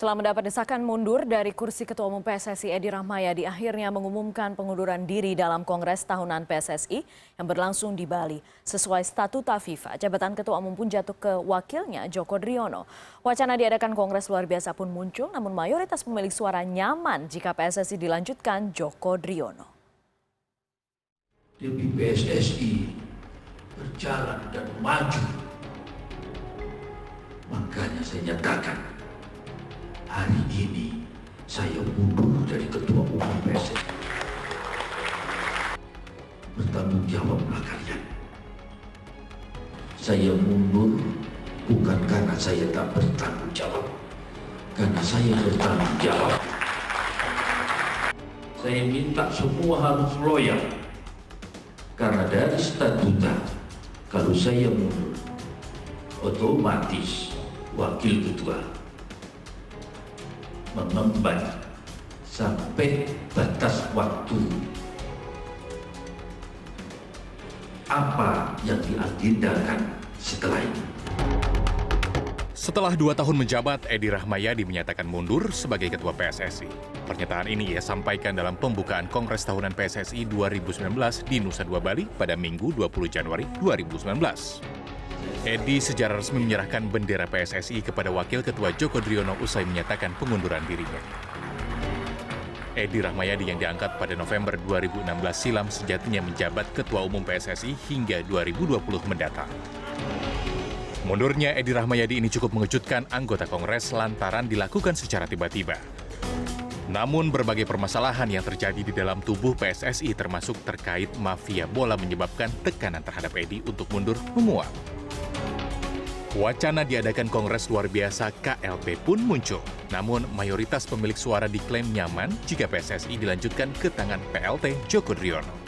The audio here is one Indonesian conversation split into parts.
Setelah mendapat desakan mundur dari kursi Ketua Umum PSSI, Edi Rahmayadi akhirnya mengumumkan pengunduran diri dalam Kongres Tahunan PSSI yang berlangsung di Bali. Sesuai statuta FIFA, jabatan Ketua Umum pun jatuh ke wakilnya Joko Driono. Wacana diadakan Kongres luar biasa pun muncul, namun mayoritas pemilik suara nyaman jika PSSI dilanjutkan Joko Driono. Demi PSSI berjalan dan maju, makanya saya nyatakan hari ini saya mundur dari Ketua Umum PSSI. Bertanggung jawablah kalian. Saya mundur bukan karena saya tak bertanggung jawab, karena saya bertanggung jawab. Saya minta semua harus loyal, karena dari statuta kalau saya mundur otomatis wakil ketua mengemban sampai batas waktu apa yang diagendakan setelah ini. Setelah 2 tahun menjabat, Edi Rahmayadi menyatakan mundur sebagai Ketua PSSI. Pernyataan ini ia sampaikan dalam pembukaan Kongres Tahunan PSSI 2019 di Nusa Dua Bali pada Minggu 20 Januari 2019. Edi secara resmi menyerahkan bendera PSSI kepada Wakil Ketua Joko Driono usai menyatakan pengunduran dirinya. Edi Rahmayadi yang diangkat pada November 2016 silam sejatinya menjabat Ketua Umum PSSI hingga 2020 mendatang. Mundurnya Edi Rahmayadi ini cukup mengejutkan anggota Kongres lantaran dilakukan secara tiba-tiba. Namun berbagai permasalahan yang terjadi di dalam tubuh PSSI termasuk terkait mafia bola menyebabkan tekanan terhadap Edi untuk mundur menguat. Wacana diadakan Kongres luar biasa KLB pun muncul. Namun mayoritas pemilik suara diklaim nyaman jika PSSI dilanjutkan ke tangan PLT Joko Driono.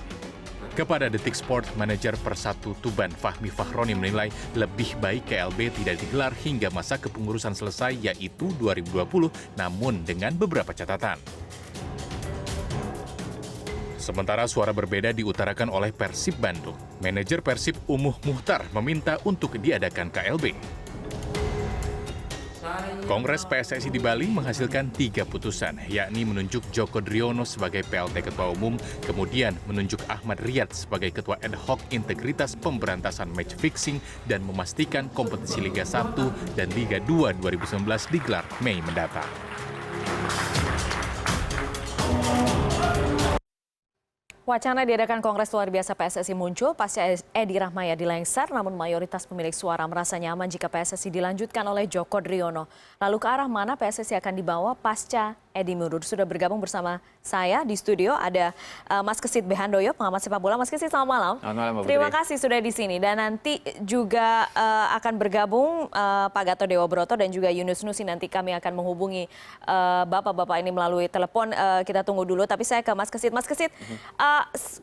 Kepada Detik Sport, manajer Persatu Tuban Fahmi Fahroni menilai lebih baik KLB tidak digelar hingga masa kepengurusan selesai yaitu 2020 namun dengan beberapa catatan. Sementara suara berbeda diutarakan oleh Persib Bandung. Manajer Persib Umuh Muhtar meminta untuk diadakan KLB. Kongres PSSI di Bali menghasilkan 3 putusan, yakni menunjuk Joko Driono sebagai PLT Ketua Umum, kemudian menunjuk Ahmad Riyad sebagai Ketua Ad Hoc Integritas Pemberantasan Match Fixing dan memastikan kompetisi Liga 1 dan Liga 2 2019 digelar Mei mendatang. Wacana diadakan Kongres luar biasa PSSI muncul pasca Edi Rahmayadi lengser, namun mayoritas pemilik suara merasa nyaman jika PSSI dilanjutkan oleh Joko Driono. Lalu ke arah mana PSSI akan dibawa pasca Edi mundur? Sudah bergabung bersama saya di studio ada Mas Kesit Behandoyo, pengamat sepak bola. Mas Kesit, selamat malam. Selamat malam, Mbak Putri. Terima kasih sudah di sini. Dan nanti juga akan bergabung Pak Gatot Dewa Broto dan juga Yunus Nusi. Nanti kami akan menghubungi bapak-bapak ini melalui telepon. Kita tunggu dulu. Tapi saya ke Mas Kesit. Mas Kesit,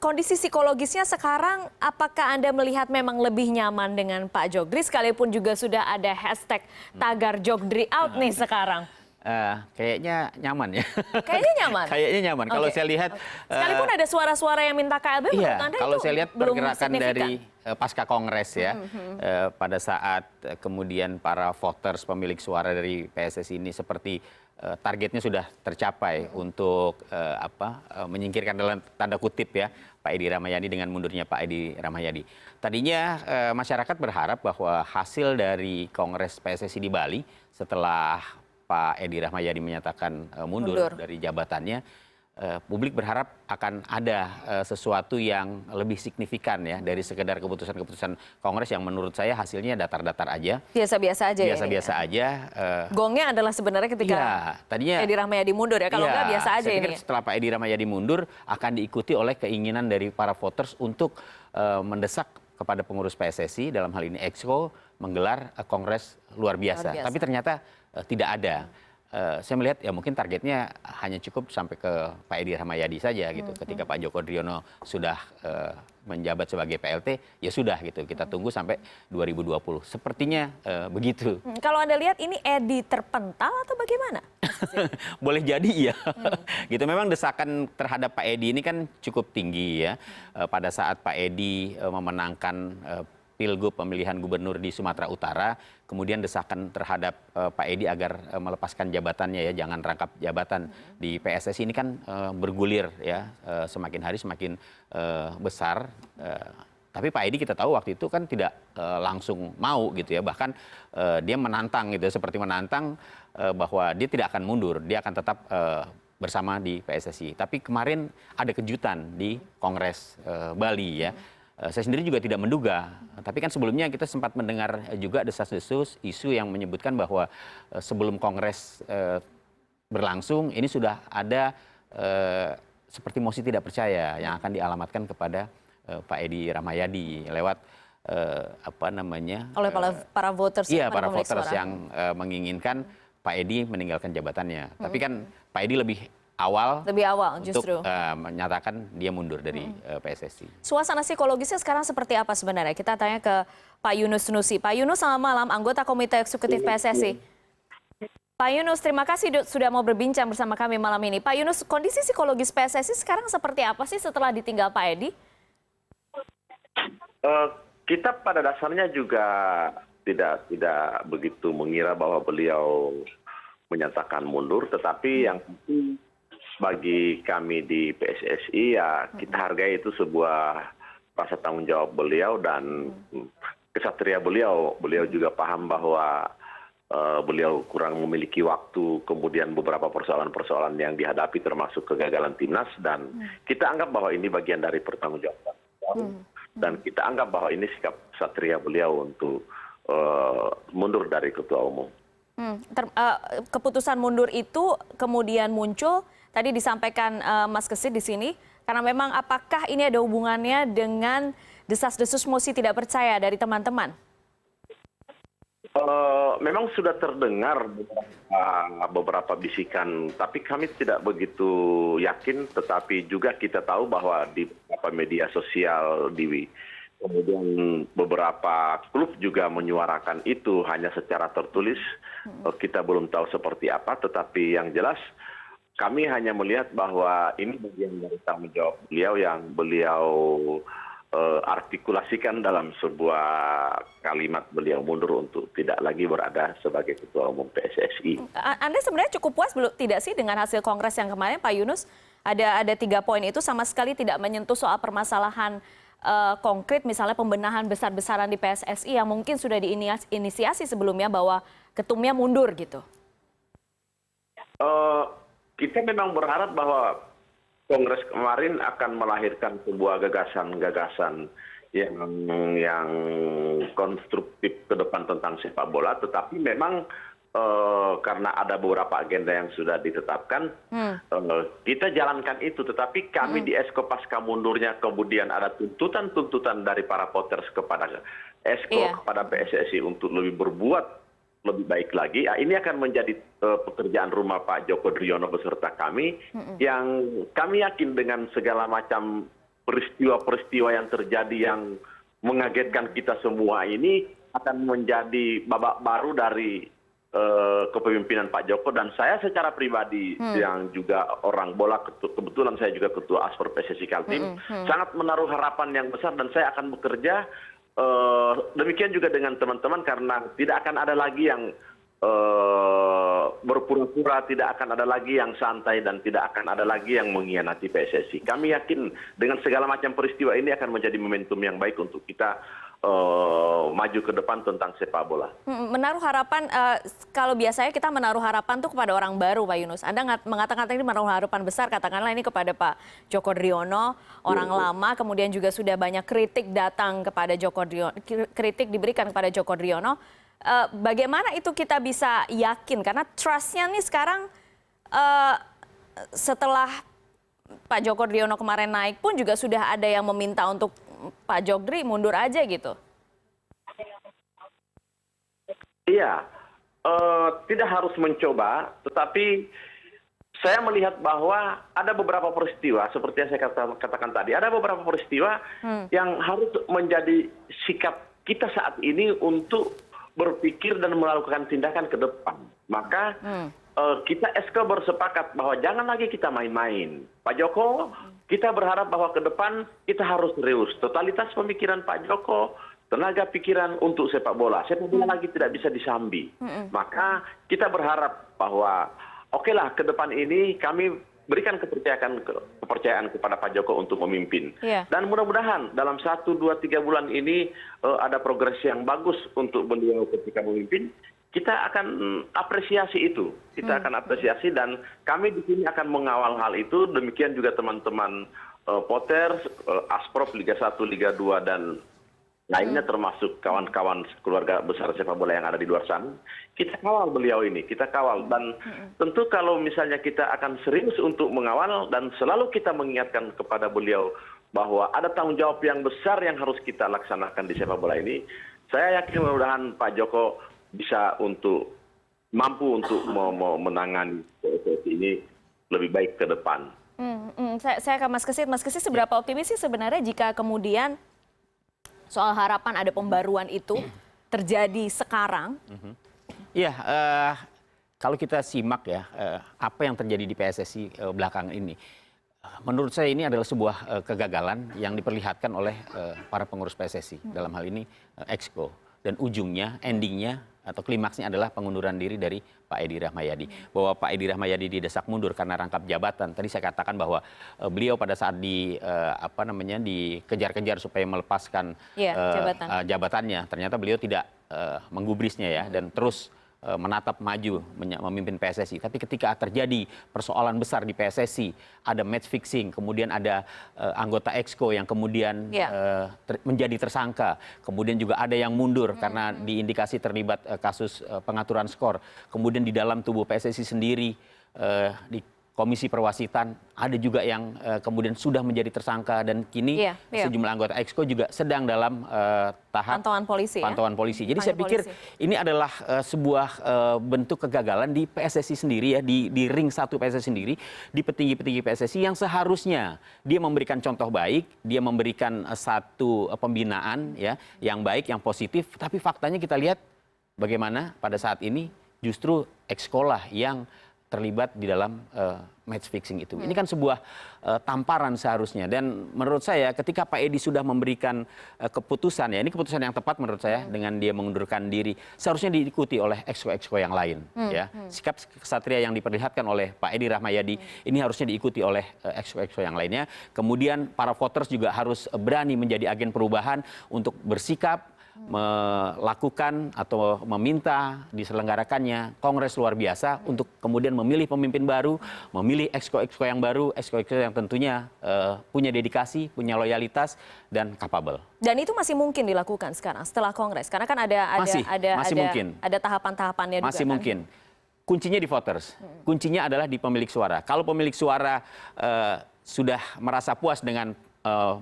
kondisi psikologisnya sekarang, apakah Anda melihat memang lebih nyaman dengan Pak Jokdri, sekalipun juga sudah ada hashtag tagar Jokdri out nih sekarang? Kayaknya nyaman ya. Kayaknya nyaman? Kayaknya nyaman. Kalau saya lihat... Sekalipun ada suara-suara yang minta KLB, menurut Anda kalau itu saya lihat belum pergerakan signifikan? dari pasca Kongres ya, pada saat kemudian para voters pemilik suara dari PSSI ini seperti targetnya sudah tercapai untuk menyingkirkan dalam tanda kutip ya Pak Edi Rahmayadi dengan mundurnya Pak Edi Rahmayadi. Tadinya masyarakat berharap bahwa hasil dari Kongres PSSI di Bali setelah Pak Edi Rahmayadi menyatakan mundur dari jabatannya, publik berharap akan ada sesuatu yang lebih signifikan ya dari sekedar keputusan-keputusan Kongres yang menurut saya hasilnya datar-datar aja. Biasa-biasa aja. Biasa-biasa aja. Gongnya adalah sebenarnya ketika tadinya Edi Rahmayadi mundur ya, kalau enggak biasa aja saya ini. pikir setelah Pak Edi Rahmayadi mundur akan diikuti oleh keinginan dari para voters untuk mendesak kepada pengurus PSSI dalam hal ini Exco menggelar Kongres luar biasa. Tapi ternyata tidak ada. Saya melihat ya mungkin targetnya hanya cukup sampai ke Pak Edi Rahmayadi saja gitu. Ketika Pak Joko Driono sudah menjabat sebagai PLT, ya sudah gitu. Kita tunggu sampai 2020. Sepertinya begitu. Kalau Anda lihat ini Edi terpental atau bagaimana? Boleh jadi ya. Gitu. Memang desakan terhadap Pak Edi ini kan cukup tinggi ya. Pada saat Pak Edi memenangkan Pilgub pemilihan gubernur di Sumatera Utara, kemudian desakan terhadap Pak Edi agar melepaskan jabatannya ya, jangan rangkap jabatan di PSSI ini kan bergulir ya, semakin hari semakin besar. Tapi Pak Edi kita tahu waktu itu kan tidak langsung mau gitu ya, bahkan dia menantang gitu, seperti menantang bahwa dia tidak akan mundur, dia akan tetap bersama di PSSI. Tapi kemarin ada kejutan di Kongres Bali ya. Saya sendiri juga tidak menduga, tapi kan sebelumnya kita sempat mendengar juga desas-desus isu yang menyebutkan bahwa sebelum Kongres berlangsung ini sudah ada seperti mosi tidak percaya yang akan dialamatkan kepada Pak Edi Rahmayadi lewat oleh para voters. Iya, para voters yang menginginkan Pak Edi meninggalkan jabatannya. Tapi kan Pak Edi lebih awal justru untuk menyatakan dia mundur dari PSSI. Suasana psikologisnya sekarang seperti apa sebenarnya? Kita tanya ke Pak Yunus Nusi. Pak Yunus, selamat malam, anggota Komite Eksekutif PSSI. Pak Yunus, terima kasih sudah mau berbincang bersama kami malam ini. Pak Yunus, kondisi psikologis PSSI sekarang seperti apa sih setelah ditinggal Pak Edi? Kita pada dasarnya juga tidak begitu mengira bahwa beliau menyatakan mundur, tetapi yang penting bagi kami di PSSI ya kita hargai itu sebuah rasa tanggung jawab beliau dan kesatria beliau. Beliau juga paham bahwa beliau kurang memiliki waktu, kemudian beberapa persoalan-persoalan yang dihadapi termasuk kegagalan timnas, dan kita anggap bahwa ini bagian dari pertanggungjawaban. Dan kita anggap bahwa ini sikap satria beliau untuk mundur dari ketua umum. Keputusan mundur itu kemudian muncul, tadi disampaikan Mas Kesit di sini, karena memang apakah ini ada hubungannya dengan desas-desus mosi tidak percaya dari teman-teman? Memang sudah terdengar beberapa bisikan, tapi kami tidak begitu yakin. Tetapi juga kita tahu bahwa di beberapa media sosial, kemudian beberapa klub juga menyuarakan itu hanya secara tertulis. Kita belum tahu seperti apa, tetapi yang jelas kami hanya melihat bahwa ini bagian dari tanggung jawab beliau yang beliau artikulasikan dalam sebuah kalimat beliau mundur untuk tidak lagi berada sebagai ketua umum PSSI. Anda sebenarnya cukup puas tidak sih dengan hasil kongres yang kemarin, Pak Yunus? Ada 3 poin itu sama sekali tidak menyentuh soal permasalahan konkret, misalnya pembenahan besar-besaran di PSSI yang mungkin sudah diinisiasi sebelumnya bahwa ketumnya mundur gitu. Kita memang berharap bahwa Kongres kemarin akan melahirkan sebuah gagasan-gagasan yang konstruktif ke depan tentang sepak bola, tetapi memang karena ada beberapa agenda yang sudah ditetapkan, kita jalankan itu. Tetapi kami di Esko pasca mundurnya kemudian ada tuntutan-tuntutan dari para voters kepada Esko, kepada PSSI untuk lebih berbuat lebih baik lagi. Ini akan menjadi pekerjaan rumah Pak Joko Driono beserta kami, yang kami yakin dengan segala macam peristiwa-peristiwa yang terjadi yang mengagetkan kita semua ini akan menjadi babak baru dari kepemimpinan Pak Joko. Dan saya secara pribadi yang juga orang bola, kebetulan saya juga ketua Asper PSSI Kaltim, sangat menaruh harapan yang besar, dan saya akan bekerja demikian juga dengan teman-teman, karena tidak akan ada lagi yang berpura-pura, tidak akan ada lagi yang santai, dan tidak akan ada lagi yang mengkhianati PSSI. Kami yakin dengan segala macam peristiwa ini akan menjadi momentum yang baik untuk kita maju ke depan tentang sepak bola. Menaruh harapan, kalau biasanya kita menaruh harapan tuh kepada orang baru, Pak Yunus. Anda mengatakan tadi menaruh harapan besar, katakanlah ini kepada Pak Joko Driono, orang lama, kemudian juga sudah banyak kritik datang kepada Joko Driono, kritik diberikan kepada Joko Driono. Bagaimana itu kita bisa yakin? Karena trust-nya nih sekarang setelah Pak Joko Driono kemarin naik pun juga sudah ada yang meminta untuk Pak Jogdri mundur aja gitu. Iya, tidak harus mencoba, tetapi saya melihat bahwa ada beberapa peristiwa, seperti yang saya katakan tadi, ada beberapa peristiwa yang harus menjadi sikap kita saat ini untuk berpikir dan melakukan tindakan ke depan. Maka kita Esko bersepakat bahwa jangan lagi kita main-main. Pak Joko, kita berharap bahwa ke depan kita harus serius. Totalitas pemikiran Pak Joko, tenaga pikiran untuk sepak bola. Sepak bola lagi tidak bisa disambi. Maka kita berharap bahwa okelah ke depan ini kami berikan kepercayaan kepada Pak Joko untuk memimpin. Dan mudah-mudahan dalam 1, 2, 3 bulan ini ada progres yang bagus untuk beliau ketika memimpin. Kita akan apresiasi itu. Kita akan apresiasi dan kami di sini akan mengawal hal itu. Demikian juga teman-teman Potter, Asprof, Liga 1, Liga 2, dan lainnya termasuk kawan-kawan keluarga besar sepak bola yang ada di luar sana. Kita kawal beliau ini, kita kawal. Dan tentu kalau misalnya kita akan serius untuk mengawal dan selalu kita mengingatkan kepada beliau bahwa ada tanggung jawab yang besar yang harus kita laksanakan di sepak bola ini. Saya yakin mudah-mudahan Pak Joko bisa mampu untuk menangani PSSI ini lebih baik ke depan. Saya ke Mas Kesit. Mas Kesit, seberapa optimis sih sebenarnya jika kemudian soal harapan ada pembaruan itu terjadi sekarang? Iya, kalau kita simak ya apa yang terjadi di PSSI belakangan ini, menurut saya ini adalah sebuah kegagalan yang diperlihatkan oleh para pengurus PSSI dalam hal ini Exco, dan ujungnya, endingnya atau klimaksnya adalah pengunduran diri dari Pak Edi Rahmayadi. Bahwa Pak Edi Rahmayadi didesak mundur karena rangkap jabatan. Tadi saya katakan bahwa beliau pada saat dikejar-kejar supaya melepaskan jabatannya, ternyata beliau tidak menggubrisnya ya, dan terus menatap maju memimpin PSSI. Tapi ketika terjadi persoalan besar di PSSI, ada match fixing, kemudian ada anggota Exco yang kemudian menjadi tersangka, kemudian juga ada yang mundur karena diindikasi terlibat kasus pengaturan skor. Kemudian di dalam tubuh PSSI sendiri, di Komisi Perwasitan, ada juga yang kemudian sudah menjadi tersangka, dan kini sejumlah anggota Exco juga sedang dalam tahap pantauan polisi. Jadi saya pikir ini adalah sebuah bentuk kegagalan di PSSI sendiri ya, di ring 1 PSSI sendiri, di petinggi-petinggi PSSI yang seharusnya dia memberikan contoh baik, dia memberikan satu pembinaan ya yang baik, yang positif, tapi faktanya kita lihat bagaimana pada saat ini justru Exco lah yang terlibat di dalam match fixing itu. Ini kan sebuah tamparan seharusnya, dan menurut saya ketika Pak Edi sudah memberikan keputusan, ya ini keputusan yang tepat menurut saya dengan dia mengundurkan diri, seharusnya diikuti oleh exco-exco yang lain. Ya, sikap kesatria yang diperlihatkan oleh Pak Edi Rahmayadi ini harusnya diikuti oleh exco-exco yang lainnya. Kemudian para voters juga harus berani menjadi agen perubahan untuk bersikap, melakukan atau meminta diselenggarakannya kongres luar biasa untuk kemudian memilih pemimpin baru, memilih exco-exco yang baru, exco-exco yang tentunya punya dedikasi, punya loyalitas, dan capable. Dan itu masih mungkin dilakukan sekarang setelah kongres, karena kan ada tahapan-tahapannya juga. Masih mungkin. Kuncinya di voters, kuncinya adalah di pemilik suara. Kalau pemilik suara sudah merasa puas dengan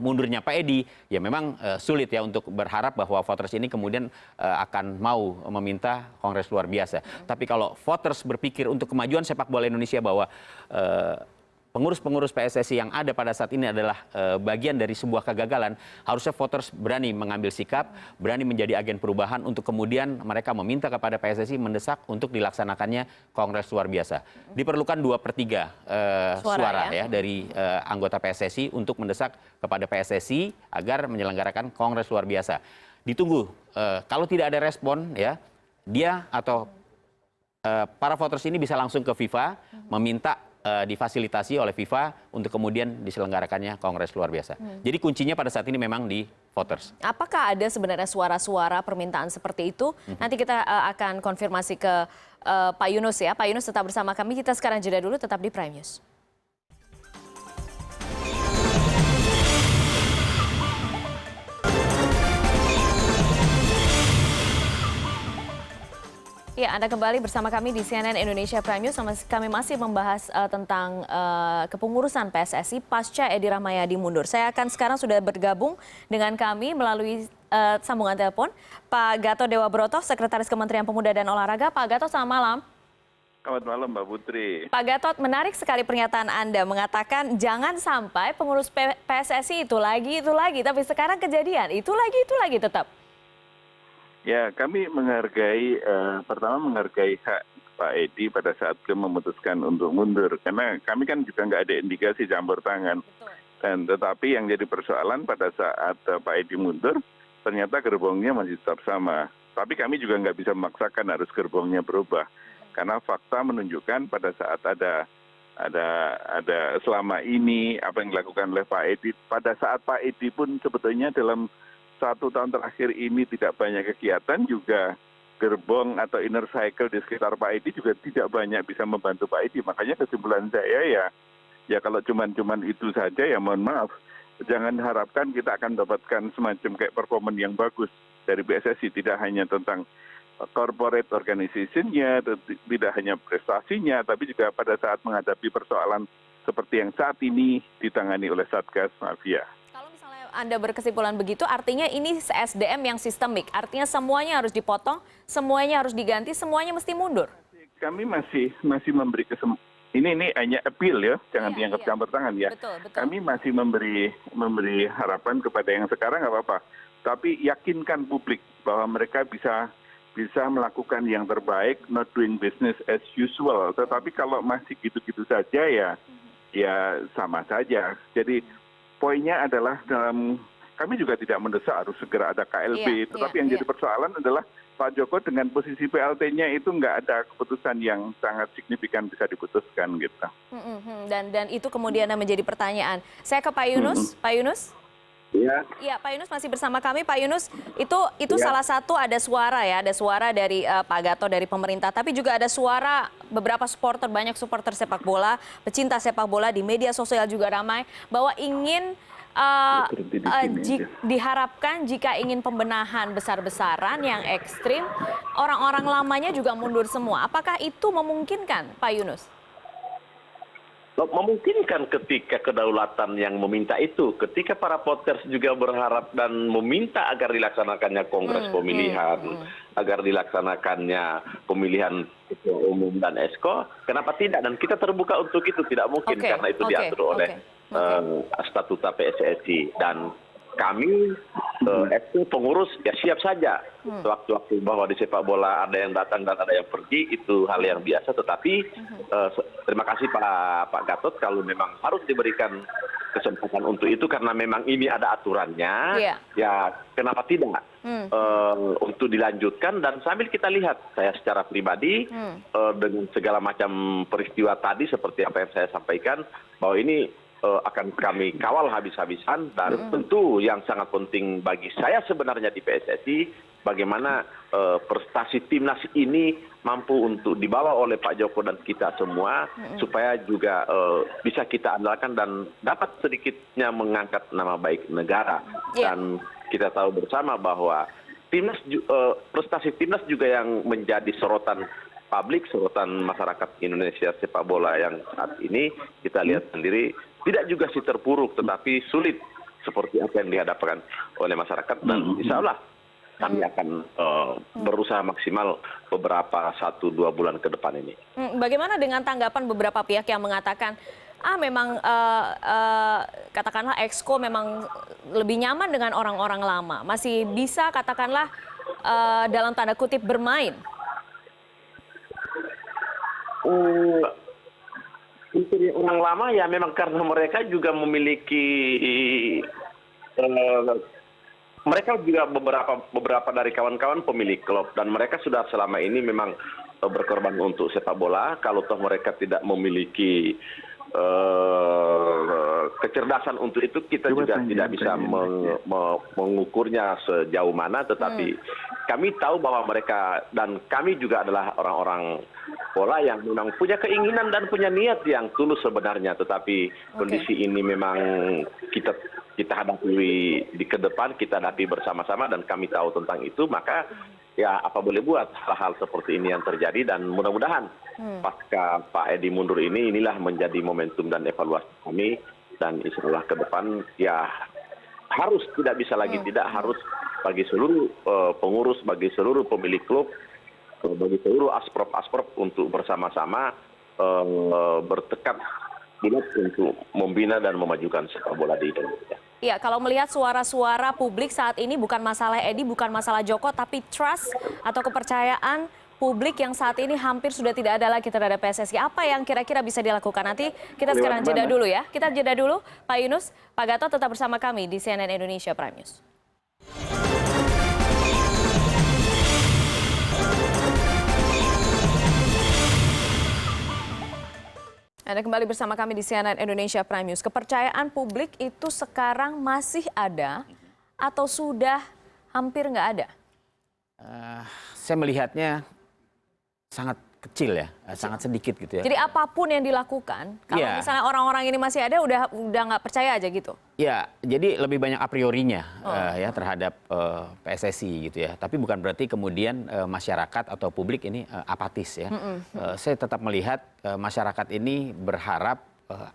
mundurnya Pak Edi, ya memang sulit ya untuk berharap bahwa voters ini kemudian akan mau meminta kongres luar biasa. Tapi kalau voters berpikir untuk kemajuan sepak bola Indonesia bahwa pengurus-pengurus PSSI yang ada pada saat ini adalah bagian dari sebuah kegagalan, harusnya voters berani mengambil sikap, berani menjadi agen perubahan untuk kemudian mereka meminta kepada PSSI mendesak untuk dilaksanakannya kongres luar biasa. Diperlukan 2/3 suara ya dari anggota PSSI untuk mendesak kepada PSSI agar menyelenggarakan kongres luar biasa. Ditunggu, kalau tidak ada respon ya, dia atau para voters ini bisa langsung ke FIFA meminta difasilitasi oleh FIFA untuk kemudian diselenggarakannya kongres luar biasa. Jadi kuncinya pada saat ini memang di voters. Apakah ada sebenarnya suara-suara permintaan seperti itu? Nanti kita akan konfirmasi ke Pak Yunus ya. Pak Yunus tetap bersama kami. Kita sekarang jeda dulu, tetap di Prime News. Ya, Anda kembali bersama kami di CNN Indonesia Prime News. Kami masih membahas tentang kepengurusan PSSI pasca Edi Rahmayadi mundur. Saya akan sekarang sudah bergabung dengan kami melalui sambungan telepon Pak Gatot Dewa Broto, Sekretaris Kementerian Pemuda dan Olahraga. Pak Gatot, selamat malam. Selamat malam, Mbak Putri. Pak Gatot, menarik sekali pernyataan Anda mengatakan jangan sampai pengurus PSSI itu lagi, tapi sekarang kejadian itu lagi tetap. Ya, kami pertama menghargai hak Pak Edi pada saat beliau memutuskan untuk mundur. Karena kami kan juga nggak ada indikasi campur tangan. Betul. Dan tetapi yang jadi persoalan pada saat Pak Edi mundur, ternyata gerbongnya masih tetap sama. Tapi kami juga nggak bisa memaksakan harus gerbongnya berubah. Karena fakta menunjukkan pada saat ada selama ini apa yang dilakukan oleh Pak Edi, pada saat Pak Edi pun sebetulnya dalam 1 tahun terakhir ini tidak banyak kegiatan, juga gerbong atau inner cycle di sekitar Pak Edi juga tidak banyak bisa membantu Pak Edi. Makanya kesimpulan saya ya kalau cuman itu saja ya mohon maaf. Jangan harapkan kita akan mendapatkan semacam kayak performan yang bagus dari PSSI. Tidak hanya tentang corporate organization-nya, tidak hanya prestasinya, tapi juga pada saat menghadapi persoalan seperti yang saat ini ditangani oleh Satgas Mafia. Kalau misalnya Anda berkesimpulan begitu, artinya ini SDM yang sistemik. Artinya semuanya harus dipotong, semuanya harus diganti, semuanya mesti mundur. Kami masih memberi ini hanya appeal ya, jangan dianggap campur tangan ya. Betul. Kami masih memberi harapan kepada yang sekarang nggak apa-apa, tapi yakinkan publik bahwa mereka bisa melakukan yang terbaik, not doing business as usual. Tetapi kalau masih gitu-gitu saja ya sama saja. Jadi poinnya adalah kami juga tidak mendesak harus segera ada KLB. Tetapi yang jadi persoalan adalah Pak Joko dengan posisi PLT-nya itu nggak ada keputusan yang sangat signifikan bisa diputuskan gitu. Dan itu kemudian menjadi pertanyaan. Saya ke Pak Yunus. Pak Yunus? Iya, Pak Yunus masih bersama kami. Pak Yunus, itu salah satu ada suara dari Pak Gatot dari pemerintah, tapi juga ada suara beberapa supporter, banyak supporter sepak bola, pecinta sepak bola di media sosial juga ramai bahwa ingin diharapkan jika ingin pembenahan besar-besaran yang ekstrim, orang-orang lamanya juga mundur semua. Apakah itu memungkinkan, Pak Yunus? Memungkinkan ketika kedaulatan yang meminta itu, ketika para voters juga berharap dan meminta agar dilaksanakannya kongres pemilihan, agar dilaksanakannya pemilihan ketua umum dan esko, kenapa tidak? Dan kita terbuka untuk itu, tidak mungkin karena itu diatur oleh statuta PSSI. Dan kami esko pengurus ya siap saja waktu-waktu bahwa di sepak bola ada yang datang dan ada yang pergi, itu hal yang biasa. Tetapi terima kasih Pak Gatot kalau memang harus diberikan kesempatan untuk itu karena memang ini ada aturannya. Ya kenapa tidak untuk dilanjutkan. Dan sambil kita lihat, saya secara pribadi dengan segala macam peristiwa tadi seperti apa yang saya sampaikan, bahwa ini akan kami kawal habis-habisan. Dan tentu yang sangat penting bagi saya sebenarnya di PSSI, bagaimana prestasi timnas ini mampu untuk dibawa oleh Pak Joko dan kita semua, supaya juga bisa kita andalkan dan dapat sedikitnya mengangkat nama baik negara. Dan kita tahu bersama bahwa timnas, prestasi timnas juga yang menjadi sorotan publik, sorotan masyarakat Indonesia sepak bola yang saat ini kita lihat sendiri tidak juga sih terpuruk, tetapi sulit seperti apa yang dihadapkan oleh masyarakat. Dan insya Allah kami akan berusaha maksimal beberapa 1-2 bulan ke depan ini. Bagaimana dengan tanggapan beberapa pihak yang mengatakan, memang katakanlah Exco memang lebih nyaman dengan orang-orang lama, masih bisa katakanlah dalam tanda kutip bermain? Untuk orang lama ya memang karena mereka juga memiliki mereka juga beberapa dari kawan-kawan pemilik klub, dan mereka sudah selama ini memang berkorban untuk sepak bola. Kalau toh mereka tidak memiliki kecerdasan untuk itu, kita juga tidak bisa mengukurnya sejauh mana. Tetapi kami tahu bahwa mereka dan kami juga adalah orang-orang bola yang memang punya keinginan dan punya niat yang tulus sebenarnya. Tetapi kondisi ini memang kita hadapi di ke depan, kita hadapi bersama-sama, dan kami tahu tentang itu. Maka ya apa boleh buat, hal-hal seperti ini yang terjadi. Dan mudah-mudahan pasca Pak Edi mundur inilah menjadi momentum dan evaluasi kami. Dan insya Allah ke depan ya harus, tidak bisa lagi tidak, harus bagi seluruh pengurus, bagi seluruh pemilik klub, bagi seluruh asprop untuk bersama-sama bertekad bulat untuk membina dan memajukan sepak bola di Indonesia. Iya, kalau melihat suara-suara publik saat ini bukan masalah Edi, bukan masalah Joko, tapi trust atau kepercayaan publik yang saat ini hampir sudah tidak ada lagi terhadap PSSI. Apa yang kira-kira bisa dilakukan? Nanti kita sekarang jeda dulu ya. Kita jeda dulu, Pak Yunus, Pak Gatot tetap bersama kami di CNN Indonesia Prime News. Anda kembali bersama kami di CNN Indonesia Prime News. Kepercayaan publik itu sekarang masih ada atau sudah hampir nggak ada? Saya melihatnya sangat kecil ya, sangat sedikit gitu ya. Jadi apapun yang dilakukan, kalau Iya. misalnya orang-orang ini masih ada, udah nggak percaya aja gitu? Ya, jadi lebih banyak a priorinya ya terhadap PSSI gitu ya. Tapi bukan berarti kemudian masyarakat atau publik ini apatis ya. Saya tetap melihat masyarakat ini berharap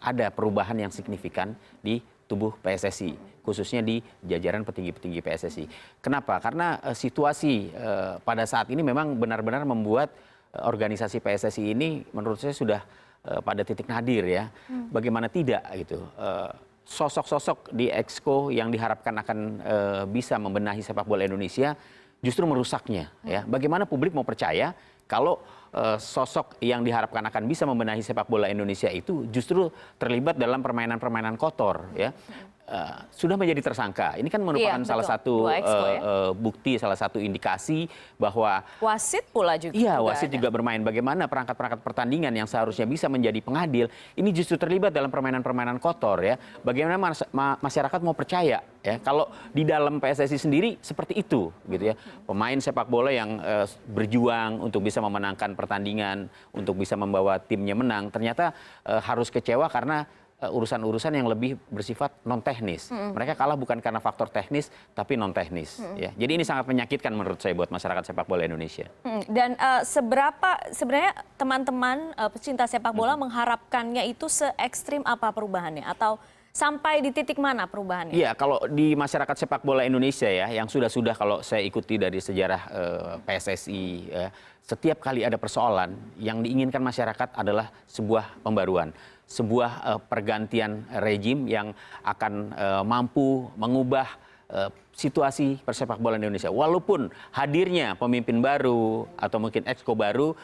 ada perubahan yang signifikan di tubuh PSSI, khususnya di jajaran petinggi-petinggi PSSI. Kenapa? Karena situasi pada saat ini memang benar-benar membuat organisasi PSSI ini menurut saya sudah pada titik nadir ya. Bagaimana tidak gitu. Sosok-sosok di Exco yang diharapkan akan bisa membenahi sepak bola Indonesia justru merusaknya ya. Bagaimana publik mau percaya kalau sosok yang diharapkan akan bisa membenahi sepak bola Indonesia itu justru terlibat dalam permainan-permainan kotor ya. Sudah menjadi tersangka. Ini kan merupakan Iya, salah betul. satu Dua Exco, ya. bukti, salah satu indikasi bahwa Wasit pula juga. iya, wasit ada. juga bermain. Bagaimana perangkat-perangkat pertandingan yang seharusnya bisa menjadi pengadil, ini justru terlibat dalam permainan-permainan kotor ya. Bagaimana masyarakat mau percaya ya kalau di dalam PSSI sendiri seperti itu gitu ya. Pemain sepak bola yang berjuang untuk bisa memenangkan pertandingan, untuk bisa membawa timnya menang, ternyata harus kecewa karena urusan-urusan yang lebih bersifat non teknis. Mereka kalah bukan karena faktor teknis tapi non teknis ya. Jadi ini sangat menyakitkan menurut saya buat masyarakat sepak bola Indonesia. Dan seberapa sebenarnya teman-teman pecinta sepak bola mengharapkannya itu se ekstrim apa perubahannya, atau sampai di titik mana perubahannya? Iya, kalau di masyarakat sepak bola Indonesia ya, yang sudah kalau saya ikuti dari sejarah PSSI ya, setiap kali ada persoalan yang diinginkan masyarakat adalah sebuah pembaruan, sebuah pergantian rejim yang akan mampu mengubah situasi persepak bola Indonesia. Walaupun hadirnya pemimpin baru atau mungkin exco baru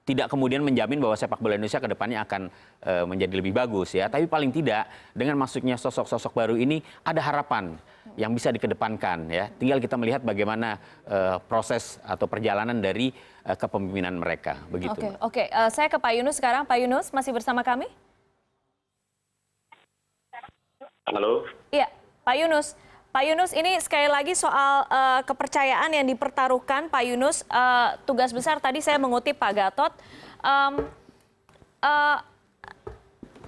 tidak kemudian menjamin bahwa sepak bola Indonesia ke depannya akan menjadi lebih bagus ya. Tapi paling tidak dengan masuknya sosok-sosok baru ini ada harapan yang bisa dikedepankan ya. Tinggal kita melihat bagaimana proses atau perjalanan dari kepemimpinan mereka begitu. Oke. Saya ke Pak Yunus sekarang. Pak Yunus masih bersama kami? Halo. Iya, Pak Yunus. Pak Yunus, ini sekali lagi soal kepercayaan yang dipertaruhkan, Pak Yunus. Tugas besar tadi saya mengutip Pak Gatot.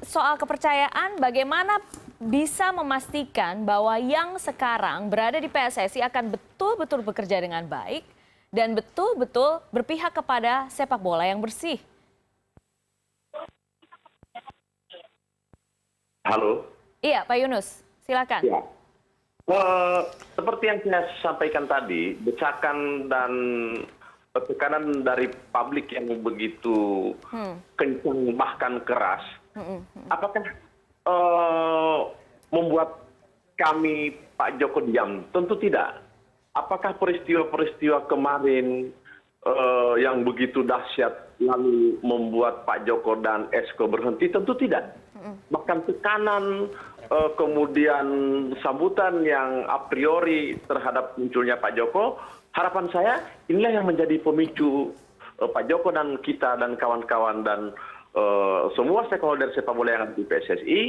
Soal kepercayaan, bagaimana bisa memastikan bahwa yang sekarang berada di PSSI akan betul-betul bekerja dengan baik dan betul-betul berpihak kepada sepak bola yang bersih? Halo. Iya, Pak Yunus, silakan. Ya. Seperti yang saya sampaikan tadi, desakan dan tekanan dari publik yang begitu kencang bahkan keras, apakah membuat kami Pak Joko diam? Tentu tidak. Apakah peristiwa-peristiwa kemarin yang begitu dahsyat lalu membuat Pak Joko dan Exco berhenti? Tentu tidak. Bahkan tekanan, kemudian sambutan yang a priori terhadap munculnya Pak Joko, harapan saya inilah yang menjadi pemicu Pak Joko dan kita dan kawan-kawan dan semua stakeholder sepak bola yang ada di PSSI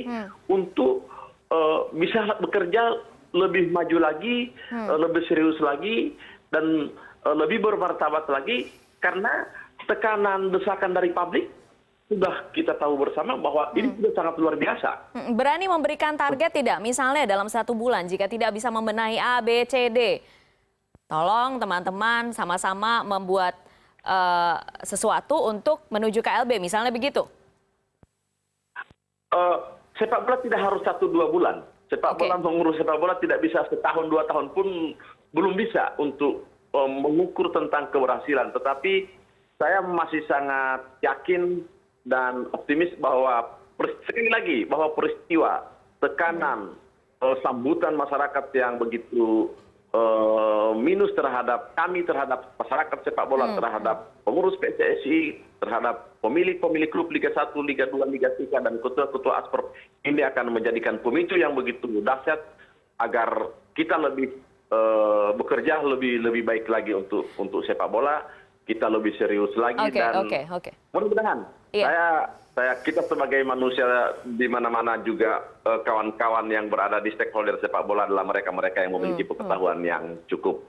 untuk bisa bekerja lebih maju lagi, lebih serius lagi, dan lebih bermartabat lagi, karena tekanan desakan dari publik sudah kita tahu bersama bahwa ini sudah sangat luar biasa. Berani memberikan target tidak? Misalnya dalam 1 bulan jika tidak bisa membenahi A, B, C, D. Tolong teman-teman sama-sama membuat sesuatu untuk menuju KLB, misalnya begitu. Sepak bola tidak harus 1-2 bulan. Sepak bola, mengurus sepak bola tidak bisa setahun 2 tahun pun belum bisa untuk mengukur tentang keberhasilan. Tetapi saya masih sangat yakin dan optimis bahwa sekali lagi bahwa peristiwa tekanan sambutan masyarakat yang begitu minus terhadap kami, terhadap masyarakat sepak bola, terhadap pengurus PSSI, terhadap pemilik klub Liga 1, Liga 2, Liga 3 dan ketua-ketua Asprop, ini akan menjadikan pemicu yang begitu dahsyat agar kita lebih bekerja lebih baik lagi untuk sepak bola. kita lebih serius lagi dan mudah-mudahan kita sebagai manusia di mana-mana juga kawan-kawan yang berada di stakeholder sepak bola adalah mereka-mereka yang memiliki pengetahuan yang cukup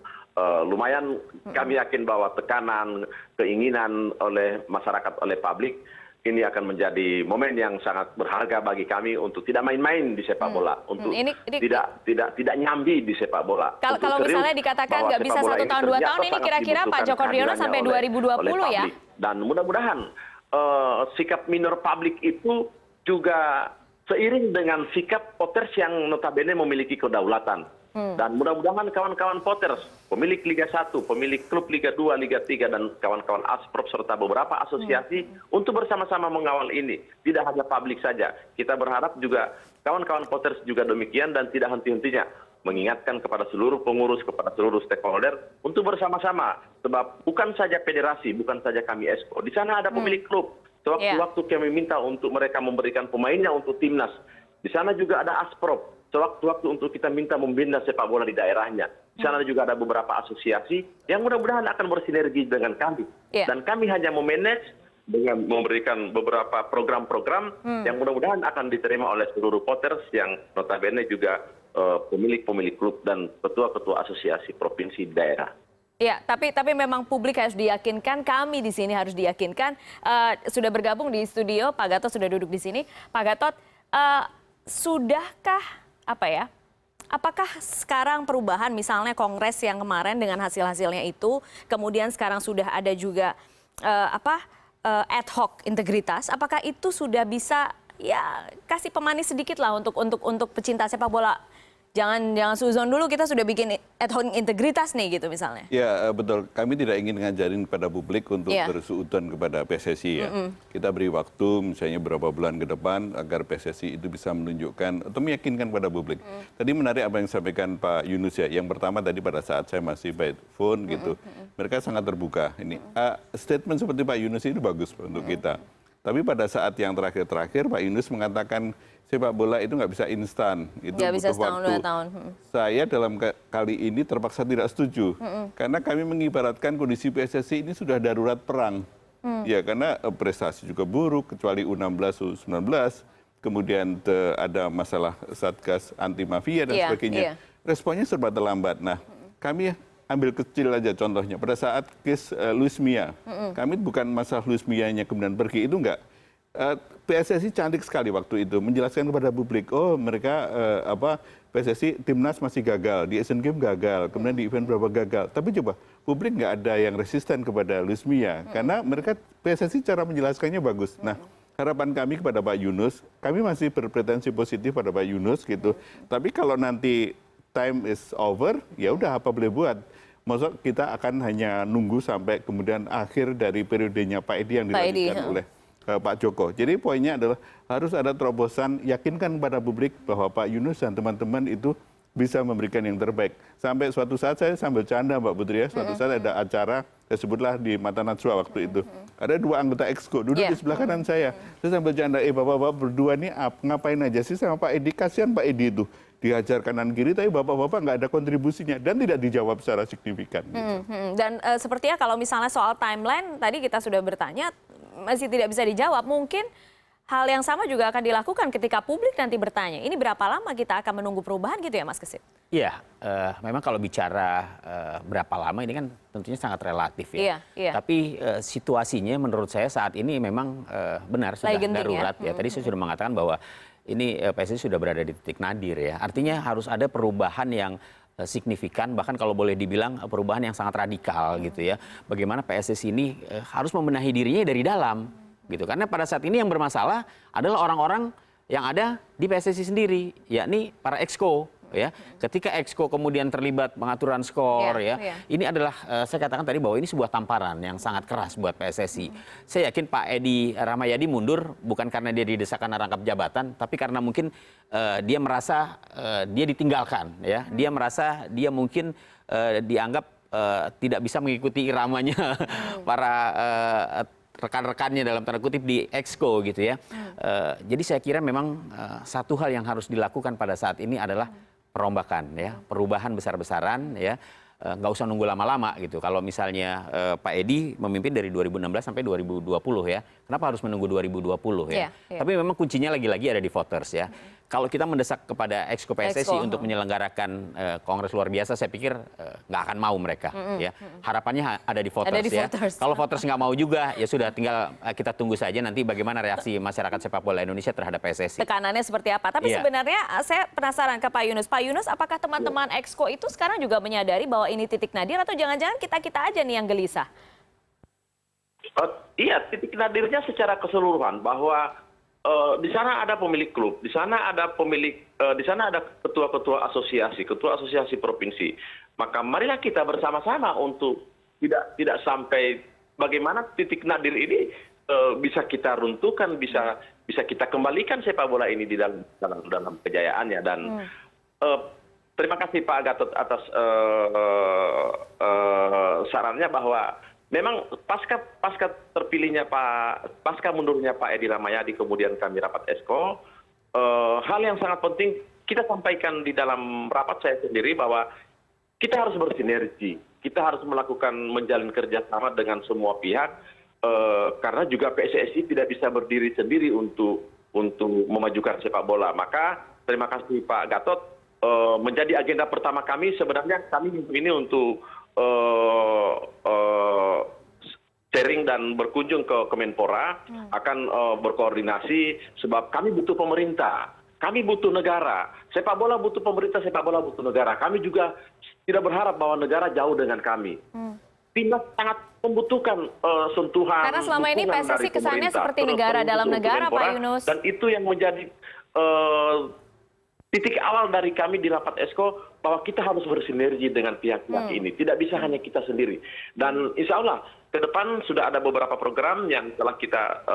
lumayan. Kami yakin bahwa tekanan, keinginan oleh masyarakat, oleh publik ini akan menjadi momen yang sangat berharga bagi kami untuk tidak main-main di sepak bola, untuk tidak nyambi di sepak bola. Kalau misalnya dikatakan nggak bisa 1 tahun 2 tahun ini kira-kira Pak Joko Driono sampai 2020 ya. Dan mudah-mudahan sikap minor publik itu juga seiring dengan sikap Potters yang notabene memiliki kedaulatan. Dan mudah-mudahan kawan-kawan Potters, pemilik Liga 1, pemilik klub Liga 2, Liga 3, dan kawan-kawan Asprop serta beberapa asosiasi untuk bersama-sama mengawal ini. Tidak hanya publik saja. Kita berharap juga kawan-kawan Potters juga demikian dan tidak henti-hentinya mengingatkan kepada seluruh pengurus, kepada seluruh stakeholder untuk bersama-sama. Sebab bukan saja federasi, bukan saja kami Exco. Di sana ada pemilik klub. Sewaktu-waktu kami minta untuk mereka memberikan pemainnya untuk timnas. Di sana juga ada Asprop. Sewaktu-waktu untuk kita minta membina sepak bola di daerahnya. Di sana juga ada beberapa asosiasi yang mudah-mudahan akan bersinergi dengan kami. Dan kami hanya memanage dengan memberikan beberapa program-program yang mudah-mudahan akan diterima oleh seluruh Potters yang notabene juga pemilik-pemilik klub dan ketua-ketua asosiasi provinsi daerah. Ya, tapi memang publik harus diyakinkan, kami di sini harus diyakinkan. Sudah bergabung di studio, Pak Gatot sudah duduk di sini. Pak Gatot, sudahkah apakah sekarang perubahan misalnya kongres yang kemarin dengan hasil-hasilnya itu, kemudian sekarang sudah ada juga ad hoc integritas, apakah itu sudah bisa ya kasih pemanis sedikit lah untuk pecinta sepak bola? Jangan suzon dulu, kita sudah bikin ad hoc integritas nih gitu misalnya. Ya betul, kami tidak ingin ngajarin kepada publik untuk bersuudzon kepada PSSI ya. Kita beri waktu misalnya beberapa bulan ke depan agar PSSI itu bisa menunjukkan atau meyakinkan kepada publik. Tadi menarik apa yang disampaikan Pak Yunus ya. Yang pertama tadi pada saat saya masih by phone gitu, mereka sangat terbuka. Ini statement seperti Pak Yunus itu bagus untuk kita. Tapi pada saat yang terakhir Pak Yunus mengatakan sepak bola itu nggak bisa instan, itu butuh waktu. 2 tahun. Saya dalam kali ini terpaksa tidak setuju, karena kami mengibaratkan kondisi PSSI ini sudah darurat perang. Ya karena prestasi juga buruk, kecuali U16, U19, kemudian ada masalah Satgas anti mafia dan sebagainya. Responnya serba terlambat. Nah, kami ambil kecil aja contohnya, pada saat case Luis Mia, kami bukan masalah Luis Mia-nya kemudian pergi, itu enggak. PSSI cantik sekali waktu itu menjelaskan kepada publik, oh mereka PSSI timnas masih gagal, di Asian Games gagal, kemudian di event berapa gagal. Tapi coba publik nggak ada yang resisten kepada Luis Mia, karena mereka PSSI cara menjelaskannya bagus. Nah harapan kami kepada Pak Yunus, kami masih berpretensi positif pada Pak Yunus gitu. Tapi kalau nanti time is over, ya udah apa boleh buat. Maksud kita akan hanya nunggu sampai kemudian akhir dari periodenya Pak Edi yang dilanjutkan oleh Pak Joko. Jadi poinnya adalah harus ada terobosan, yakinkan kepada publik bahwa Pak Yunus dan teman-teman itu bisa memberikan yang terbaik. Sampai suatu saat saya sambil canda Mbak Putri ya, suatu saat ada acara, saya sebutlah di Mata Najwa waktu itu. Ada 2 anggota Exco duduk di sebelah kanan saya. Saya sambil canda, bapak-bapak berdua nih ngapain aja sih sama Pak Edi? Kasihan Pak Edi itu. Dihajar kanan kiri, tapi bapak-bapak nggak ada kontribusinya dan tidak dijawab secara signifikan. Dan sepertinya kalau misalnya soal timeline, tadi kita sudah bertanya, masih tidak bisa dijawab. Mungkin hal yang sama juga akan dilakukan ketika publik nanti bertanya. Ini berapa lama kita akan menunggu perubahan gitu ya Mas Kesit? Iya, memang kalau bicara berapa lama ini kan tentunya sangat relatif ya. Tapi situasinya menurut saya saat ini memang benar sudah darurat ya. Tadi saya sudah mengatakan bahwa ini PSSI sudah berada di titik nadir ya. Artinya harus ada perubahan yang signifikan, bahkan kalau boleh dibilang perubahan yang sangat radikal gitu ya. Bagaimana PSSI ini harus membenahi dirinya dari dalam gitu. Karena pada saat ini yang bermasalah adalah orang-orang yang ada di PSSI sendiri, yakni para Exco ya. Ketika Exco kemudian terlibat pengaturan skor ini adalah saya katakan tadi bahwa ini sebuah tamparan yang sangat keras buat PSSI. Saya yakin Pak Edi Rahmayadi mundur bukan karena dia didesak karena rangkap jabatan, tapi karena mungkin dia merasa dia ditinggalkan ya. Dia merasa dia mungkin dianggap tidak bisa mengikuti iramanya para rekan-rekannya dalam tanda kutip di Exco gitu ya. Jadi saya kira memang satu hal yang harus dilakukan pada saat ini adalah perombakan ya, perubahan besar-besaran ya. nggak usah nunggu lama-lama gitu. Kalau misalnya Pak Edi memimpin dari 2016 sampai 2020 ya, kenapa harus menunggu 2020 ya? Tapi memang kuncinya lagi-lagi ada di voters ya. Kalau kita mendesak kepada Exco PSSI untuk menyelenggarakan kongres luar biasa, saya pikir nggak akan mau mereka. Ya, harapannya ada di voters ya. Kalau voters nggak mau juga, ya sudah tinggal kita tunggu saja nanti bagaimana reaksi masyarakat sepak bola Indonesia terhadap PSSI. Tekanannya seperti apa? Tapi sebenarnya saya penasaran ke Pak Yunus. Pak Yunus, apakah teman-teman Exco itu sekarang juga menyadari bahwa ini titik nadir atau jangan-jangan kita aja nih yang gelisah? Iya, titik nadirnya secara keseluruhan bahwa di sana ada pemilik klub, di sana ada ketua-ketua asosiasi provinsi. Maka marilah kita bersama-sama untuk tidak sampai bagaimana titik nadir ini bisa kita runtuhkan, bisa kita kembalikan sepak bola ini di dalam kejayaannya. Dan terima kasih Pak Gatot atas sarannya bahwa memang pasca terpilihnya pasca mundurnya Pak Edi Rahmayadi, kemudian kami rapat Exco, hal yang sangat penting kita sampaikan di dalam rapat saya sendiri bahwa kita harus bersinergi, kita harus menjalin kerjasama dengan semua pihak, karena juga PSSI tidak bisa berdiri sendiri untuk memajukan sepak bola. Maka terima kasih Pak Gatot, menjadi agenda pertama kami sebenarnya kami ini untuk sharing dan berkunjung ke Kemenpora, akan berkoordinasi sebab kami butuh pemerintah, kami butuh negara. Sepak bola butuh pemerintah, sepak bola butuh negara. Kami juga tidak berharap bahwa negara jauh dengan kami. Timnas sangat membutuhkan sentuhan. Karena selama ini PSSI kesannya seperti negara dalam negara, Pak Yunus. Dan itu yang menjadi titik awal dari kami di rapat Exco, bahwa kita harus bersinergi dengan pihak-pihak ini. Tidak bisa hanya kita sendiri. Dan insya Allah ke depan sudah ada beberapa program yang telah kita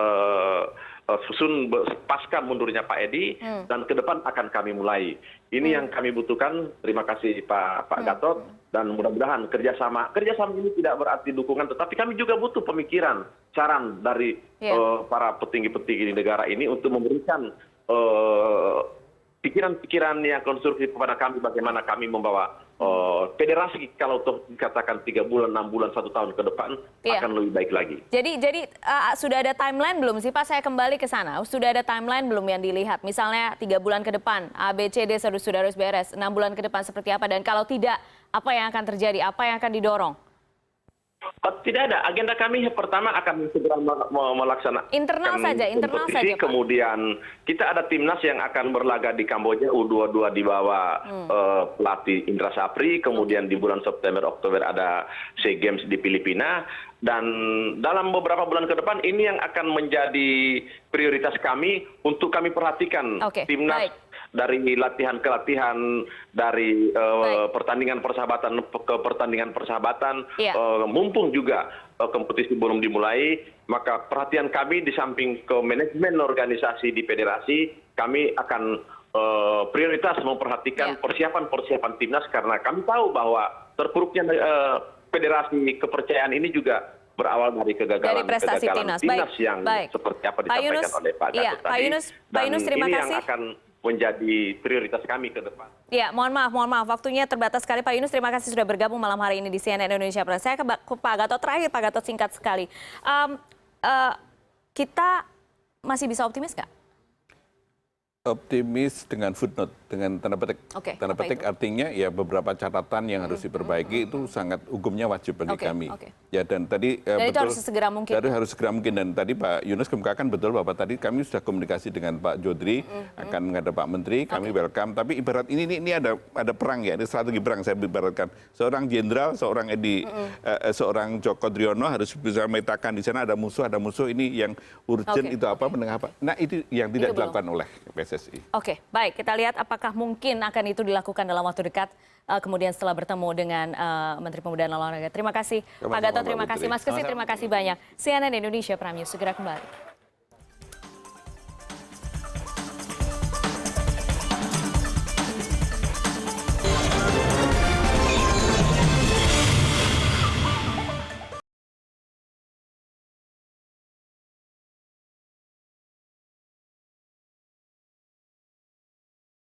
susun pasca mundurnya Pak Edi, dan ke depan akan kami mulai. Ini yang kami butuhkan. Terima kasih Pak Gatot, dan mudah-mudahan kerjasama ini tidak berarti dukungan, tetapi kami juga butuh pemikiran, saran dari para petinggi-petinggi di negara ini untuk memberikan pikiran-pikiran yang konstruktif kepada kami, bagaimana kami membawa federasi kalau dikatakan 3 bulan, 6 bulan, 1 tahun ke depan akan lebih baik lagi. Jadi sudah ada timeline belum sih Pak? Saya kembali ke sana. Sudah ada timeline belum yang dilihat? Misalnya 3 bulan ke depan, A, B, C, D sudah harus beres. 6 bulan ke depan seperti apa? Dan kalau tidak, apa yang akan terjadi? Apa yang akan didorong? Tidak ada. Agenda kami yang akan segera melaksanakan internal saja Pak. Kemudian kita ada timnas yang akan berlaga di Kamboja U22 di bawah pelatih Indra Sapri. Kemudian di bulan September Oktober ada SEA Games di Filipina. Dan dalam beberapa bulan ke depan ini yang akan menjadi prioritas kami untuk kami perhatikan timnas. Dari latihan ke latihan, dari pertandingan persahabatan ke pertandingan persahabatan, mumpung juga kompetisi belum dimulai, maka perhatian kami di samping ke manajemen organisasi di federasi, kami akan prioritas memperhatikan persiapan timnas, karena kami tahu bahwa terpuruknya federasi kepercayaan ini juga berawal dari kegagalan timnas yang seperti apa disampaikan oleh Pak Gatot tadi. Pak Yunus, terima kasih. Ini yang akan menjadi prioritas kami ke depan. Ya, mohon maaf, waktunya terbatas sekali. Pak Yunus, terima kasih sudah bergabung malam hari ini di CNN Indonesia Prime. Saya ke Pak Gatot terakhir, Pak Gatot, singkat sekali. Kita masih bisa optimis nggak? Optimis dengan footnote, dengan tanda petik. Tanda petik artinya ya beberapa catatan yang harus diperbaiki itu sangat hukumnya wajib bagi kami. Ya, dan tadi dan betul, itu harus segera mungkin. Harus segera mungkin, dan tadi Pak Yunus kemukakan betul bahwa tadi kami sudah komunikasi dengan Pak Jodri, akan menghadap Pak Menteri, kami welcome. Tapi ibarat ini ada perang ya, ini strategi perang saya ibaratkan. Seorang jenderal, seorang seorang Joko Driono harus bisa memetakan di sana ada musuh ini yang urgent itu apa, menengah apa. Nah itu yang tidak dilakukan oleh PSSI. Oke, baik. Kita lihat apakah mungkin akan itu dilakukan dalam waktu dekat, kemudian setelah bertemu dengan Menteri Pemuda dan Olahraga. Terima kasih Pak Gatot, terima kasih Mas Kesi, terima kasih banyak. CNN Indonesia Prime News segera kembali.